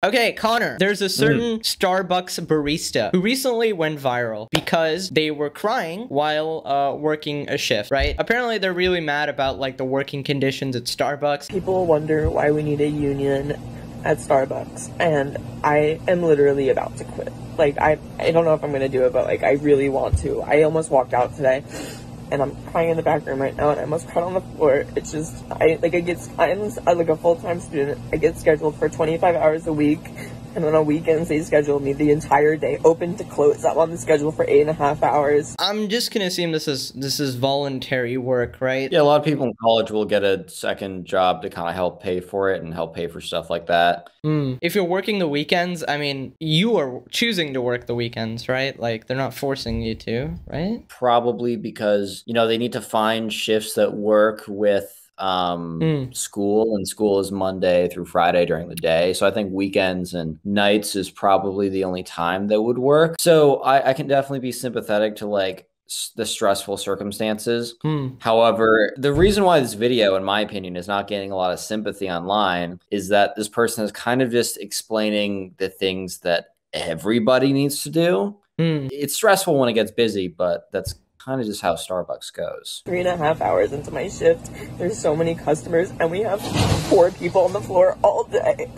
Okay, Connor, there's a certain Starbucks barista who recently went viral because they were crying while working a shift, right? Apparently, they're really mad about, like, the working conditions at Starbucks. People wonder why we need a union at Starbucks, and I am literally about to quit. Like, I don't know if I'm gonna do it, but, like, I really want to. I almost walked out today, and I'm crying in the back room right now, and I almost cried on the floor. It's just, I'm like a full-time student. I get scheduled for 25 hours a week, and then on weekends they schedule me the entire day, open to close. I'm on the schedule for 8.5 hours. I'm just gonna assume this is voluntary work, right? Yeah, a lot of people in college will get a second job to kind of help pay for it and help pay for stuff like that. If you're working the weekends, I mean, you are choosing to work the weekends, right? Like, they're not forcing you to, right? Probably because, you know, they need to find shifts that work with school, and school is Monday through Friday during the day. So I think weekends and nights is probably the only time that would work. So I can definitely be sympathetic to, like, the stressful circumstances. However, the reason why this video, in my opinion, is not getting a lot of sympathy online is that this person is kind of just explaining the things that everybody needs to do. It's stressful when it gets busy, but that's kind of just how Starbucks goes. 3.5 hours into my shift, there's so many customers, and we have 4 people on the floor all day.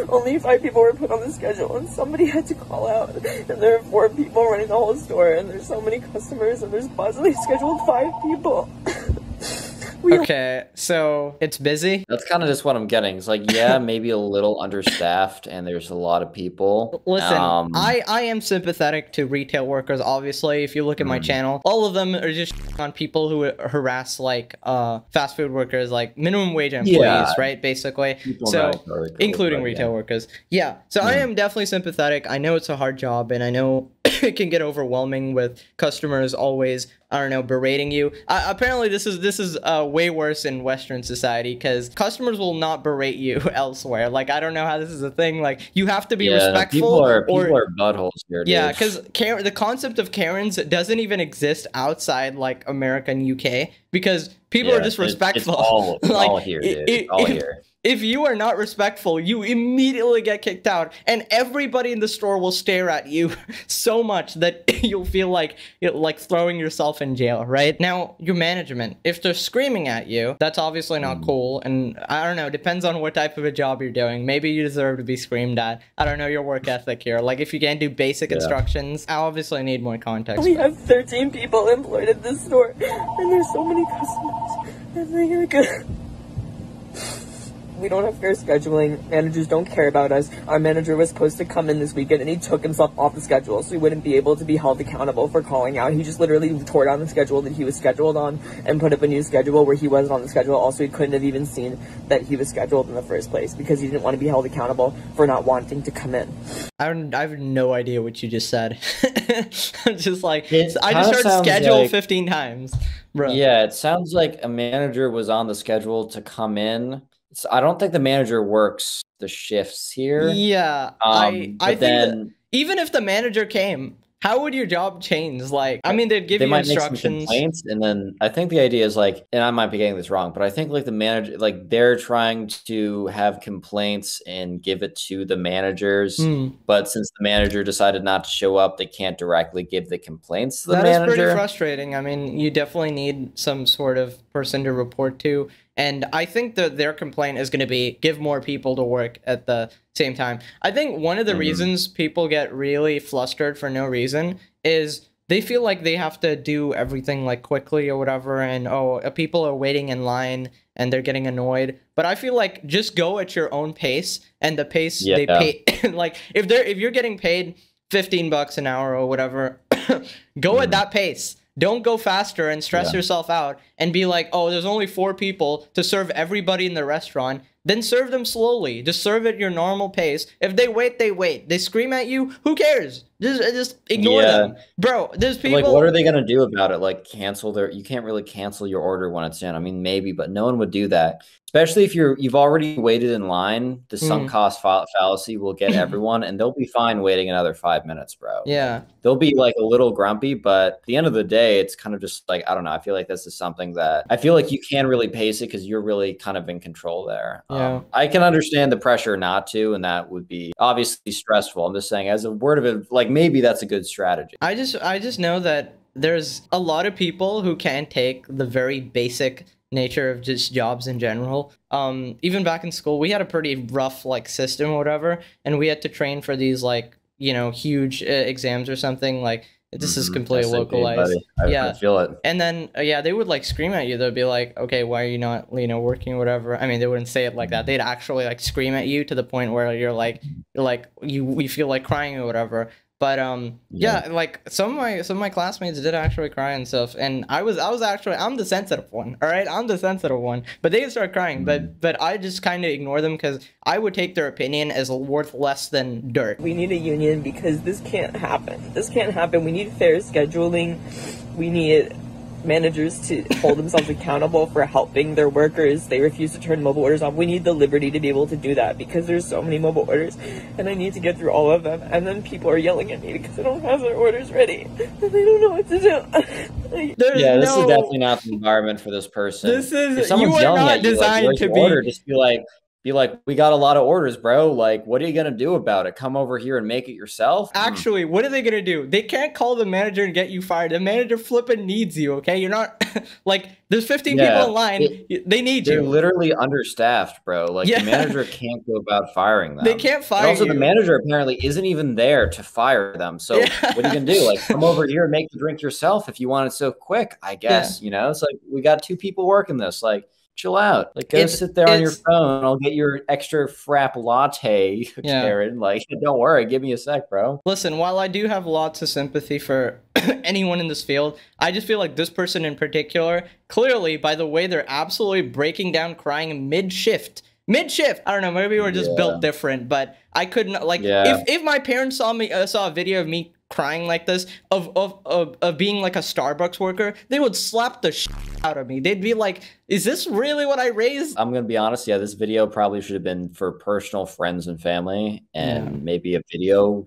Only 5 people were put on the schedule, and somebody had to call out. And there are 4 people running the whole store, and there's so many customers, and there's possibly scheduled 5 people. Okay, so it's busy? That's kind of just what I'm getting. It's like, yeah, maybe a little understaffed, and there's a lot of people. Listen, I am sympathetic to retail workers, obviously. If you look at my channel, all of them are just on people who harass, like, fast food workers, like minimum wage employees, right? Basically. So, including retail workers. Yeah, so I am definitely sympathetic. I know it's a hard job, and I know it can get overwhelming with customers always, I don't know, berating you. Apparently, this is way worse in Western society because customers will not berate you elsewhere. Like, I don't know how this is a thing. Like, you have to be respectful. People are buttholes here, dude. Yeah, because the concept of Karens doesn't even exist outside, like, America and UK because people are just respectful. It's all here, dude. It's all here. If you are not respectful, you immediately get kicked out, and everybody in the store will stare at you so much that you'll feel like throwing yourself in jail, right? Now, your management, if they're screaming at you, that's obviously not cool, and I don't know, depends on what type of a job you're doing. Maybe you deserve to be screamed at. I don't know your work ethic here. Like, if you can't do basic instructions, I obviously need more context. We have 13 people employed at this store, and there's so many customers, and they're good. We don't have fair scheduling. Managers don't care about us. Our manager was supposed to come in this weekend, and he took himself off the schedule, so he wouldn't be able to be held accountable for calling out. He just literally tore down the schedule that he was scheduled on and put up a new schedule where he wasn't on the schedule. Also, he couldn't have even seen that he was scheduled in the first place because he didn't want to be held accountable for not wanting to come in. I have no idea what you just said. I'm just like, I just heard schedule like 15 times. Bro. Yeah, it sounds like a manager was on the schedule to come in. So I don't think the manager works the shifts here. Yeah, I think that even if the manager came, how would your job change? Like, I mean, they'd give you instructions. Make some complaints, and then I think the idea is like, and I might be getting this wrong, but I think like the manager, like they're trying to have complaints and give it to the managers. But since the manager decided not to show up, they can't directly give the complaints to the manager. That is pretty frustrating. I mean, you definitely need some sort of person to report to. And I think that their complaint is going to be give more people to work at the same time. I think one of the reasons people get really flustered for no reason is they feel like they have to do everything like quickly or whatever. And, people are waiting in line and they're getting annoyed. But I feel like just go at your own pace, and the pace they pay. Like, if you're getting paid $15 an hour or whatever, go at that pace. Don't go faster and stress yourself out and be like, oh, there's only 4 people to serve everybody in the restaurant. Then serve them slowly. Just serve at your normal pace. If they wait, they wait. They scream at you, who cares? Just ignore Yeah. them, bro. There's Like, what are people. they gonna do about it? Like, cancel their? You can't really cancel your order when it's in. I mean, maybe, but no one would do that. Especially if you've already waited in line. The sunk Mm. cost fallacy will get everyone, and they'll be fine waiting another 5 minutes, bro. Like, Yeah. they'll be like a little grumpy, but at the end of the day, it's kind of just like, I don't know. I feel like this is something that I feel like you can really pace it because you're really kind of in control there. Yeah. I can understand the pressure not to, and that would be obviously stressful. I'm just saying, as a word of it, like maybe that's a good strategy. I just know that there's a lot of people who can't take the very basic nature of just jobs in general. Even back in school, we had a pretty rough like system or whatever, and we had to train for these like, you know, huge exams or something. Like this is completely SAP, localized. buddy. I Yeah. feel it. And then yeah, they would like scream at you. They'd be like, "Okay, why are you not, you know, working or whatever?" I mean, they wouldn't say it like that. They'd actually like scream at you to the point where you're like you feel like crying or whatever. But yeah, like some of my classmates did actually cry and stuff, and I was actually, I'm the sensitive one, all right, I'm the sensitive one, but they start crying, but I just kind of ignore them because I would take their opinion as worth less than dirt. We need a union because this can't happen. This can't happen. We need fair scheduling. We need managers to hold themselves accountable for helping their workers. They refuse to turn mobile orders off. We need the liberty to be able to do that because there's so many mobile orders and I need to get through all of them, and then people are yelling at me because I don't have their orders ready and they don't know what to do. Yeah, this is definitely not the environment for this person. This is, if someone's you are yelling not at you, like, designed where's to your be order? Just be like, we got a lot of orders, bro. Like, what are you gonna do about it? Come over here and make it yourself? Actually, what are they gonna do? They can't call the manager and get you fired. The manager flipping needs you, okay? You're not like, there's 15 people in line. They need you. They're literally understaffed, bro. Like, Yeah. the manager can't go about firing them. They can't fire also, you. the manager apparently isn't even there to fire them. So Yeah. what are you gonna do? Like, come over here and make the drink yourself if you want it so quick, I guess. You know, it's like, we got 2 people working this. Like, chill out. Like, go sit there on your phone. I'll get your extra frap latte, Karen. Like, don't worry. Give me a sec, bro. Listen, while I do have lots of sympathy for anyone in this field, I just feel like this person in particular, clearly, by the way they're absolutely breaking down, crying mid-shift. I don't know, maybe we're just built different, but I couldn't, like, if my parents saw a video of me crying like this, of being like a Starbucks worker, they would slap the shit out of me. They'd be like, is this really what I raised? I'm gonna be honest, yeah, this video probably should have been for personal friends and family, and maybe a video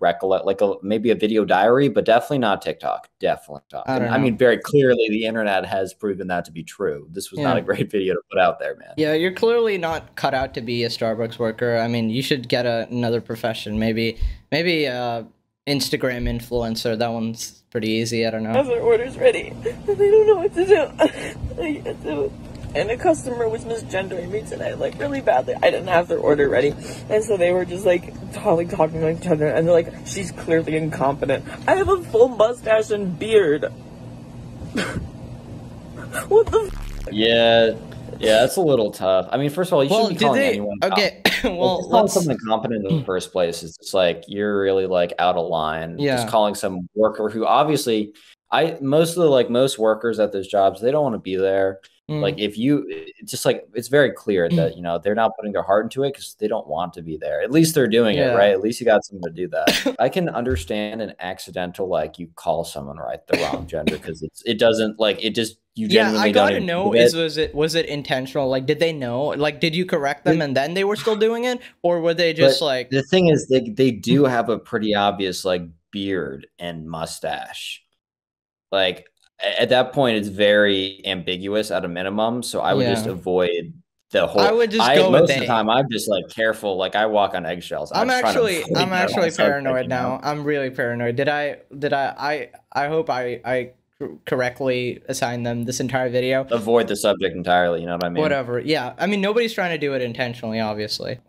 maybe a video diary, but definitely not TikTok. Definitely TikTok. I mean, very clearly the internet has proven that to be true. This was not a great video to put out there, man. Yeah, you're clearly not cut out to be a Starbucks worker. I mean, you should get another profession. Maybe Instagram influencer. That one's pretty easy. I don't know. Have their orders ready. They don't know what to do. And a customer was misgendering me today, like, really badly. I didn't have their order ready. And so they were just, like, talking to each other. And they're like, she's clearly incompetent. I have a full mustache and beard. What the Yeah, that's a little tough. I mean, first of all, you shouldn't be calling anyone okay. Well, calling someone incompetent in the first place is just like, you're really like out of line. Just calling some worker who obviously, most workers at those jobs, they don't want to be there. Like, it's just like, it's very clear that, you know, they're not putting their heart into it because they don't want to be there. At least they're doing it, right? At least you got someone to do that. I can understand an accidental, like, you call someone the wrong gender because it doesn't, like, it just, you genuinely don't. I gotta know, was it intentional? Like, did they know? Like, did you correct them and then they were still doing it? Or were they just like... The thing is, they do have a pretty obvious, like, beard and mustache. Like, at that point, it's very ambiguous at a minimum. So I would just avoid the whole... I would just go most of the time, I'm just, like, careful. Like, I walk on eggshells. I'm actually paranoid now. I'm really paranoid. I hope I correctly assign them this entire video. Avoid the subject entirely, you know what I mean? Whatever. Yeah, I mean, nobody's trying to do it intentionally, obviously.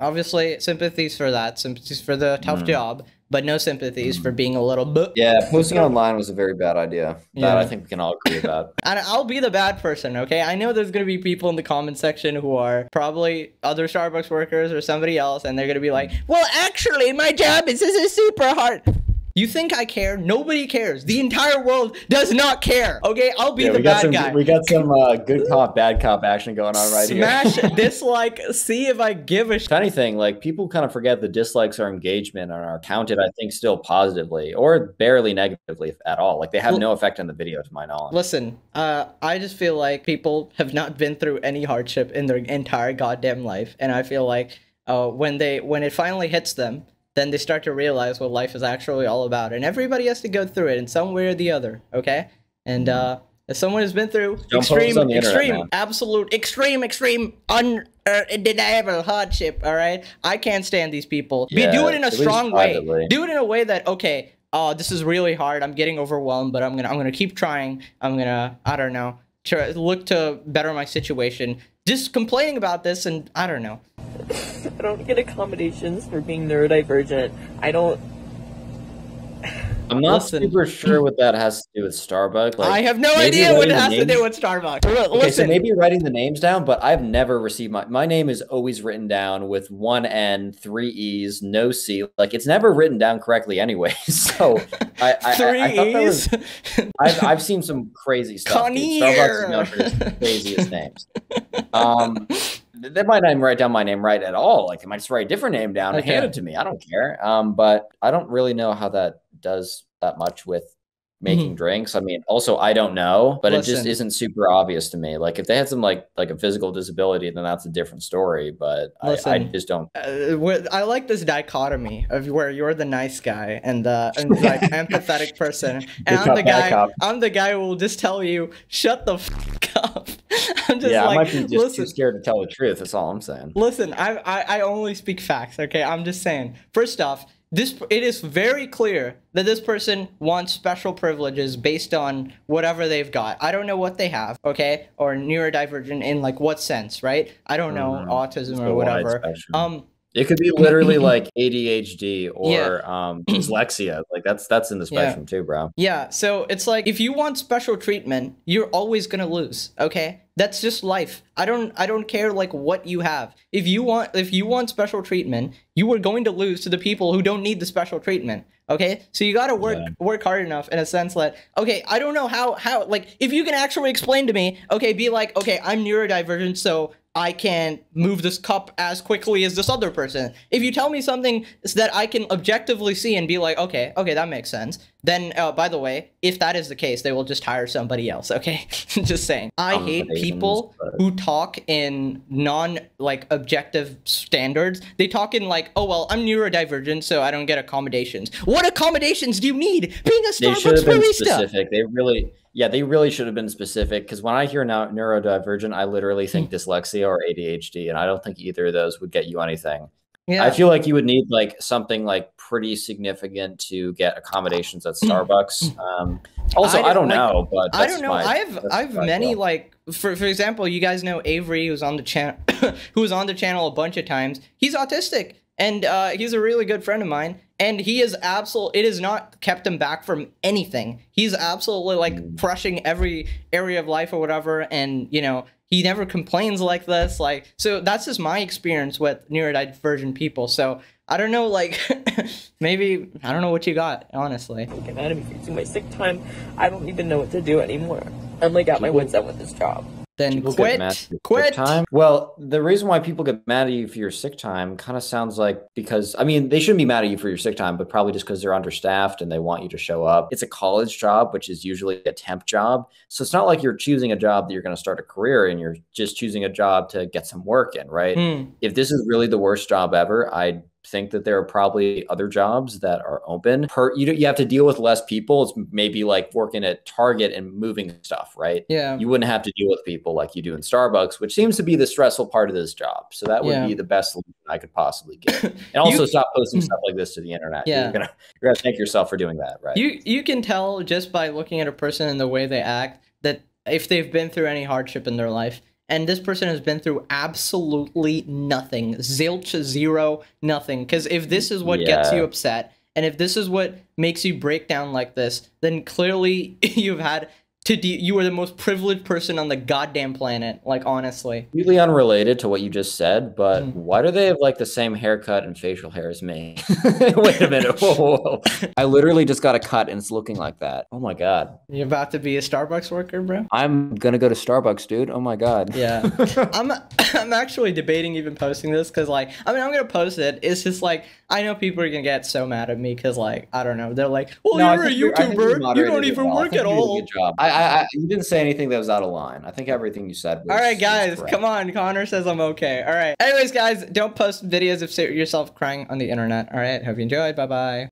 Sympathies for that. Sympathies for the tough job, but no sympathies for being a little bit... Yeah, posting online was a very bad idea. That I think we can all agree about. And I'll be the bad person, okay? I know there's going to be people in the comment section who are probably other Starbucks workers or somebody else, and they're going to be like, well, actually, my job is super hard. You think I care? Nobody cares. The entire world does not care. Okay, I'll be the bad guy. We got some good cop, bad cop action going on right here. Smash dislike. See if I give a If anything, like people kind of forget the dislikes are engagement and are counted, I think, still positively or barely negatively at all. Like they have no effect on the video, to my knowledge. Listen, I just feel like people have not been through any hardship in their entire goddamn life, and I feel like when it finally hits them, then they start to realize what life is actually all about, and everybody has to go through it in some way or the other. Okay, and as someone who's been through extreme, undeniable hardship, all right, I can't stand these people. Yeah, do it in a strong way. privately. Do it in a way that, okay, this is really hard. I'm getting overwhelmed, but I'm gonna keep trying. I'm gonna, I don't know, look to better my situation. Just complaining about this, and I don't know. I don't get accommodations for being neurodivergent. I'm not super sure what that has to do with Starbucks. Like, I have no idea what it has to do with Starbucks. Okay, so maybe writing the names down, but I've never received my name is always written down with 1 N, 3 E's, no C. Like it's never written down correctly anyway. So I thought I've seen some crazy stuff. Starbucks is known for the craziest names. They might not even write down my name right at all. Like they might just write a different name down and hand it to me. I don't care. But I don't really know how that does that much with making drinks. I mean, also I don't know, but it just isn't super obvious to me. Like if they had some like a physical disability, then that's a different story. But I just don't. I like this dichotomy of where you're the nice guy and like empathetic person, and I'm the guy who will just tell you shut the fuck up. I'm just I might be just too scared to tell the truth. That's all I'm saying. Listen, I only speak facts. Okay, I'm just saying. First off, it is very clear that this person wants special privileges based on whatever they've got. I don't know what they have, okay? Or neurodivergent in like what sense, right? I don't know, autism or whatever. It could be literally like ADHD or dyslexia. Like that's in the spectrum too, bro. Yeah, so it's like if you want special treatment, you're always gonna lose, okay? That's just life. I don't care like what you have. If you want special treatment, you are going to lose to the people who don't need the special treatment. Okay? So you gotta work hard enough in a sense that, okay, I don't know how like if you can actually explain to me, okay, be like, okay, I'm neurodivergent, so I can move this cup as quickly as this other person. If you tell me something that I can objectively see and be like, okay, that makes sense, then, by the way, if that is the case, they will just hire somebody else, okay? Just saying. I hate people who talk in objective standards. They talk in like, oh, well, I'm neurodivergent, so I don't get accommodations. What accommodations do you need? Being a Starbucks barista! Specific. They really should have been specific, because when I hear now neurodivergent, I literally think dyslexia or ADHD, and I don't think either of those would get you anything. Yeah. I feel like you would need like something like pretty significant to get accommodations at Starbucks. I don't know, but I don't know. I have many like for example, you guys know Avery, who's on the channel, who was on the channel a bunch of times. He's autistic, and he's a really good friend of mine. And he is it has not kept him back from anything. He's absolutely like crushing every area of life or whatever. And, you know, he never complains like this. Like, so that's just my experience with neurodivergent people. So I don't know, like, maybe, I don't know what you got, honestly. Get mad at me for using my sick time. I don't even know what to do anymore. I'm like at my wits end with this job. Then quit. Time. Well, the reason why people get mad at you for your sick time kind of sounds like because, I mean, they shouldn't be mad at you for your sick time, but probably just because they're understaffed and they want you to show up. It's a college job, which is usually a temp job. So it's not like you're choosing a job that you're going to start a career in. You're just choosing a job to get some work in, right? If this is really the worst job ever, I think that there are probably other jobs that are open. You have to deal with less people. It's maybe like working at Target and moving stuff, right? Yeah. You wouldn't have to deal with people like you do in Starbucks, which seems to be the stressful part of this job. So that would be the best solution I could possibly give. And also stop posting stuff like this to the internet. Yeah. You're gonna thank yourself for doing that, right? You can tell just by looking at a person and the way they act that if they've been through any hardship in their life. And this person has been through absolutely nothing. Zilch, zero, nothing. Because if this is what gets you upset, and if this is what makes you break down like this, then clearly you've had you are the most privileged person on the goddamn planet. Like, honestly. Completely unrelated to what you just said, but why do they have like the same haircut and facial hair as me? Wait a minute. Whoa, whoa, whoa. I literally just got a cut and it's looking like that. Oh my God. You're about to be a Starbucks worker, bro? I'm gonna go to Starbucks, dude. Oh my God. Yeah. I'm actually debating even posting this because, like, I mean, I'm gonna post it. It's just like, I know people are gonna get so mad at me because, like, I don't know. They're like, well, No, you're a YouTuber. You don't even work at all. Good job. You didn't say anything that was out of line. I think everything you said was all right, guys, correct. come on. Connor says I'm okay. All right. Anyways, guys, don't post videos of yourself crying on the internet. All right. Hope you enjoyed. Bye-bye.